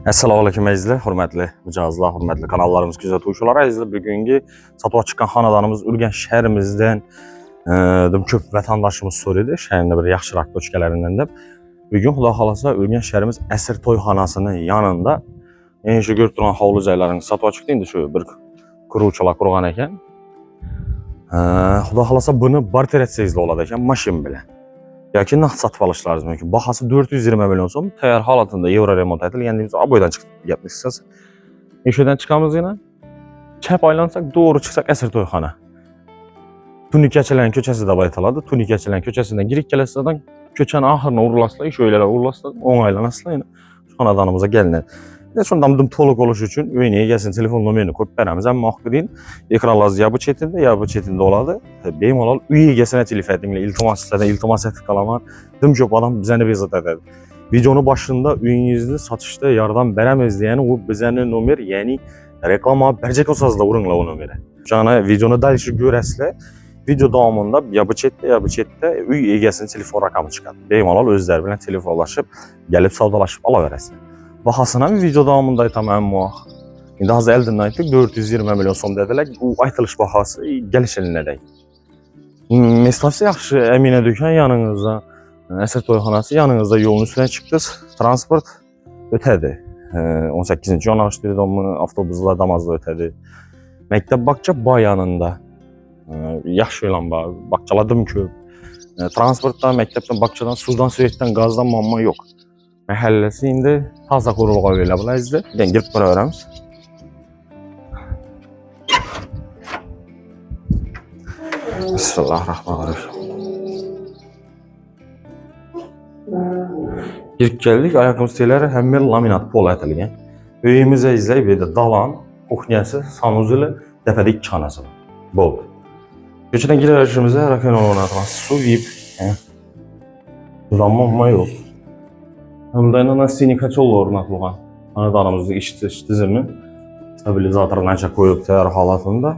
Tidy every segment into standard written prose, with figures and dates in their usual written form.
Assalamu alaykum əzizlər, hörmətli mücazlar, hörmətli kanallarımız gözətuvçuları, əzizlər, bugünkü satışa çıxan xanadanımız Ürgən şəhərimizdən köp vətəndaşımız soruyordu. Şəhərində bir yaxşı rak toçkalarındandır. Bugün xuda xalasa Ürgən şəhərimiz Əsr Toyxanasının yanında şu görüb duran havlucayların satışa çıxdı. İndi şu bir kuruçalar qurğan ekan. Xuda xalasa bunu barter etsəyiz olad ekan, maşın bilə. Yoki nağd satıb alışlarınız mümkün. Bahası 420 milyon so'm, tayyor holatında euro remont etilgan. Bu boydan chiqib gapmisiz. O'shadan chiqamiz yana. Chap aylansak, doğru chiqsak Əsr To'yxona. Tunikachilar ko'chasida aytiladi. Tunikachilar ko'chasidan girib kelasizdan ko'chani oxirini urlasizlar, sho'ylar urlasizlar, o'ngaylanasizlar. Yana xonadanimizga kelinadi. Shundan to'liq bo'lish uchun uyning egasini telefon nomerini qo'yib beramiz. Ammo oxirin ekranlar ya bu chetida oladi. Bemalol uy egasini telefon etinglar, iltimos sizlardan iltimos etib qolaman. Ko'p odam bizani bezat etadi. Videonun başında uyingizni sotishda yordam beramiz degani u bizani nomer, ya'ni reklama berjak asosida uringlar u nomerni. O'shani videoni dalshi ko'rasizlar. Video davomida ya bu chetda uy egasini telefon raqami chiqadi. Bemalol o'zlari bilan telefonlashib, kelib savdolashib olaverasizlar. Bahasına bir video davamında aytam ammo. Endi hozir eldan aytdik 420 milyon so'm dedilar. U aytilish bahası gelish ilinadek. Mesafasi yaxshi, Emine dükkan yanınızda, Əsr To'yxonasi yanınızda, yolun üstüne çıktınız. Transport ötedi. 18. yo'nalishda avtobuslar damazda ötedi. Məktəb bağça bay yanında. Yaxşı olan bağçaladım köp. Transportdan, məktəbdən, bağçadan, sudan, sürekdən, gazdan mamma yok. Məhəlləsi indi taza quruluğa verilə biləzdir. Gəlin girib bura öyrəmiz. Bismillahirrahmanirrahim. Girib gəldik, ayaqımız teləri həmmir laminat pol ətilgən. Öyümüzə izləyib bir də dalan, kuxnyası, sanuzili, dəfədə 2 xanası var. Bol. Köçədən girərişimizə raken olanatması, su yiyib. Uzanma yox. Həm nasini kaçol ornatılğan. Anadanımızda iş dizimi stabilizatorun ancaq qoyub təyar halatında.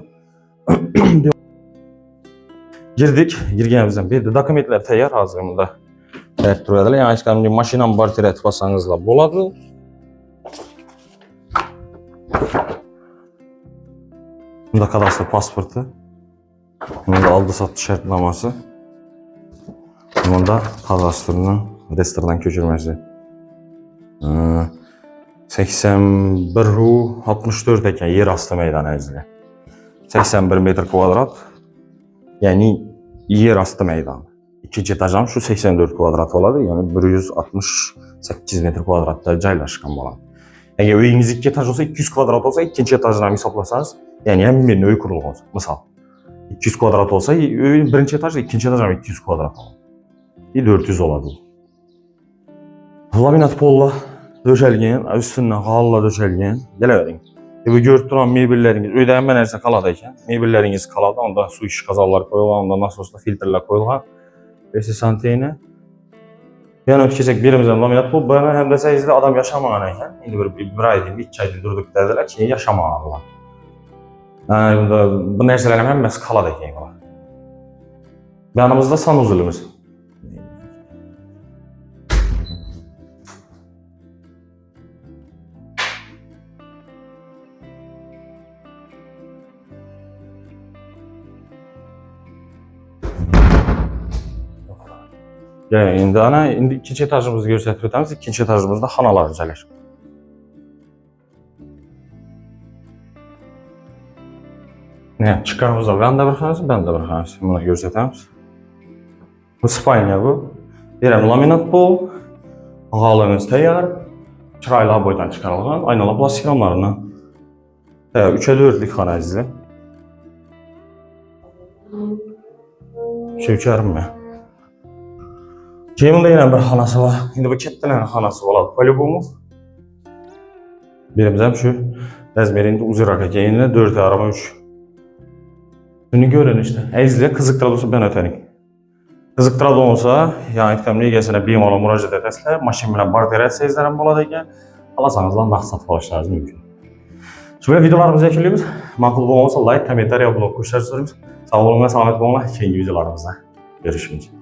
Girgənimizdən bir də dokumentlər təyar hazırında təyar turuyadırlar. Yəni işləmdə maşinan barter etib alsanızla boladı. Bunda kadastro pasportu. Bunda aldı satı şərtnaması. Bunda kadastrının restorandan köçürməsi. 81,64 ekan yer astı meydanı əzizlər. 81 metr kvadrat. Yəni yer astı meydanı. 2 etajam şu 84 kvadrat oladı. Yəni 168 metr kvadratda caylaşqan bolan. Əgər uyingiz 2 etaj olsa, 200 kvadrat olsa, ikinci etajdan hesablasanız, yəni həmin bir öy kuruluğu olsa, misal 200 kvadrat olsa, birinci etajda, ikinci etajdan 200 kvadrat oladı. 400 oladı. Laminat polla döşəlgən, üstündən xalla döşəlgən. Gələ verin. Bu görüb duran mebelləriniz, ödənmə nəsə qalada ikən, mebelləriniz qalada, onda su iş qazalları qoyulğan, onda nasosda filtrlər qoyulğan. Resisanteyni. Yəni ötkəsək birimizdən laminat pol, bana həm də səyizdə adam yaşamağına ikən, indi bir aydır, 2 aydır durduk dedilər ki, yaşamağına. Bu nərsələrin həmməsi qalada ikən qala. Yanımızda sanuzulumuz. Yani indi ikinci etajımızı göstərib ötəmiz, ikinci etajımızda xanalar düzəlir. Ne çıxarımızda ben de bir xanası, ben de bir xanası. Bunu göstərəmiz. Bu spalnya bu. Deyirəm laminat pol, halımız təyar, çırayla boydan çıxarılğan, aynalı plastik ramlarından. 3'e 4'lük xana əzizlər. Şevkərim mi? Cemil'de yine bir xanası var. Şimdi bu kettilərin xanası oladı. Polibumu. Birimizəm şu Əzmerində uzun geyinlə 4 arama 3. Bunu görün işte. Əzizlə qızıqdırada olsa ben ötərik. Qızıqdırada olsa, yəni təmli egesinə bemalol müraciət edəsilər. Maşin bilan barter etsəyiz boladı ikən, alasanızla nağd satıb alışlarınız mümkün. Şimdi videolarımızı ekliyoruz. Makul olmasa like, kommentariya, blog, kuşlar soruyoruz. Sağ olun ve selamet olun. İkinci videolarımızda görüşmek üzere.